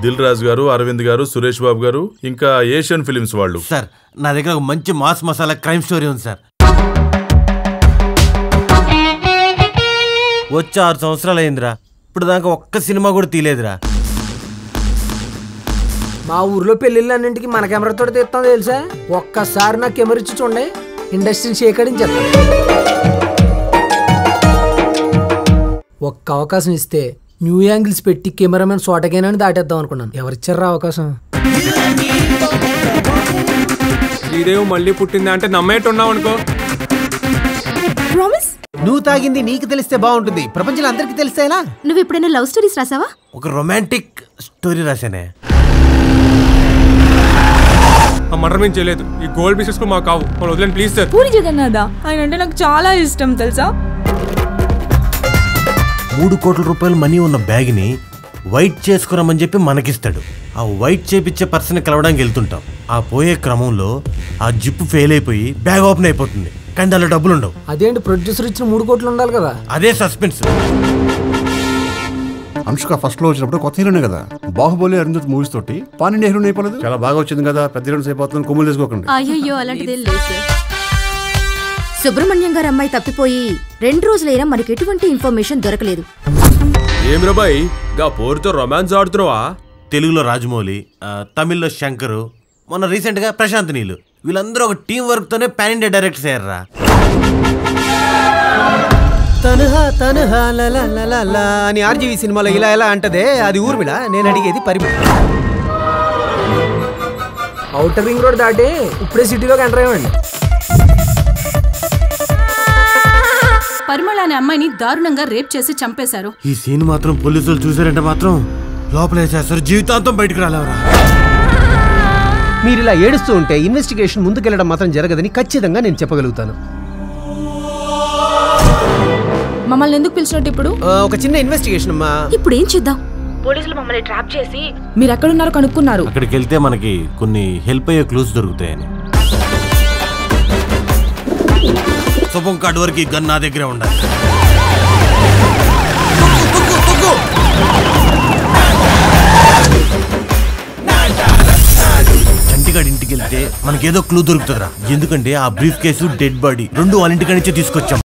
దిల్ రాజు గారు, అరవింద్ గారు, సురేష్ బాబు గారు, ఇంకా ఏషియన్ ఫిలిమ్స్ వాళ్ళు. సార్ నా దగ్గర ఒక మంచి మాస్ మసాలా క్రైమ్ స్టోరీ ఉంది సార్. వచ్చి 6 సంవత్సరాలు అయిందిరా, ఇప్పుడు దాకా ఒక్క సినిమా కూడా తీయలేదురా. మా ఊర్లో పెళ్ళిళ్ళన్నింటికి మన కెమెరాతో తీస్తాం తెలుసా. ఒక్కసారి నా కెమెరా ఇచ్చి చూడండి, ఇండస్ట్రీని సేకరించేస్తాం. ఒక్క అవకాశం ఇస్తే న్యూ యాంగిల్స్ పెట్టి కెమెరామెన్ సోటకేనని దాటేద్దాం అనుకున్నాను. ఎవరిచ్చారా అవకాశం? శ్రీదేవి మళ్ళీ పుట్టిందా అంటే నమ్మేట్టున్నావు అనుకో. నువ్వు తాగింది నీకు తెలిస్తే బాగుంటుంది, ప్రపంచంలో అందరికి తెలిస్తే ఎలా? నువ్వు ఎప్పుడైనా లవ్ స్టోరీస్ రాసావా? ఒక రొమాంటిక్ స్టోరీ రాశానే. ఆ మర్డర్ మేము చేయలేదు. ఈ గోల్డ్ పీసెస్ కూడా మాకు కావు, వదిలేండి ప్లీజ్ సార్. పూరి జగన్నాథ ఆయన అంటే నాకు చాలా ఇష్టం తెలుసా. 3 కోట్ల రూపాయలు మనీ ఉన్న బ్యాగ్ని వైట్ చేసుకురమ్మని చెప్పి మనకిస్తాడు. ఆ వైట్ చేపించే పర్సన్ కలవడానికి వెళ్తుంటాం. ఆ పోయే క్రమంలో ఆ జిప్పు ఫెయిల్ అయిపోయి బ్యాగ్ ఓపెన్ అయిపోతుంది, కానీ దానిలో డబ్బులు ఉండవు. అదేంటి, ప్రొడ్యూసర్ ఇచ్చిన 3 కోట్లు ఉండాలి కదా. అదే సస్పెన్స్. అనుష్క ఫస్ట్ లో వచ్చినప్పుడు కొత్త హీరోనే కదా. బాహుబలి, అరుంధతి మూవీస్ తోటి పాన్ హీరోయిన్ అయిపోలేదు. చాలా బాగా వచ్చింది కదా, పెద్ద హీరోయిన్స్ అయిపోతుంది. కొమ్ములు తీసుకోకండి. అయ్యో అలాంటిది లేదు సార్. సుబ్రహ్మణ్యం గారి అమ్మాయి తప్పిపోయి 2 రోజులైనా మనకి ఎటువంటి ఇన్ఫర్మేషన్ దొరకలేదు. ఏం రాబాయ్ గా పోరుతో రొమాన్స్ ఆడుతున్నావా? తెలుగులో రాజమౌళి, తమిళ్లో శంకరు, మొన్న రీసెంట్ గా ప్రశాంత్ నీళ్ళు, వీళ్ళందరూ ఒక టీం వర్క్ తోనే పాన్ ఇండియా డైరెక్టర్స్ అయ్యారా. తనహా తనహా లలా అని ఆర్జీవి సినిమాలో ఇలా ఎలా అంటదే అది ఊర్మిళ. నేను అడిగేది పరిమళ. ఔటర్ రింగ్ రోడ్ దాటి ఇప్పుడే సిటీలోకి ఎంటర్ అయ్యండి. పరిమళ అనే అమ్మాయిని దారుణంగా రేప్ చేసి చంపేశారు. ఈ సీన్ మాత్రం పోలీసులు చూసారంటే మాత్రం లోపల వేసేస్తారు, జీవితాంతం బయటకు రాలేవరా. మీరు ఇలా ఏడుస్తూ ఉంటే ఇన్వెస్టిగేషన్ ముందుకెళ్లడం మాత్రం జరగదని ఖచ్చితంగా నేను చెప్పగలుగుతాను. మమ్మల్ని ఎందుకు పిలిచినట్టు ఇప్పుడు? ఒక చిన్న ఇన్వెస్టిగేషన్ అమ్మా. ఇప్పుడు ఏం చేద్దాం? పోలీసులు మమ్మల్ని ట్రాప్ చేసి మీరు ఎక్కడున్నారో కనుక్కున్నారు. అక్కడికి వెళ్తే మనకి కొన్ని హెల్ప్ అయ్యే క్లూస్ దొరుకుతాయని. శుభం కార్డు వరకు గన్ నా దగ్గరే ఉండాలి. చంటిగాడి ఇంటికి వెళ్తే మనకేదో క్లూ దొరుకుతుందిరా. ఎందుకంటే ఆ బ్రీఫ్ కేసు, డెడ్ బాడీ 2 వాళ్ళ ఇంటికి నుంచి తీసుకొచ్చాం.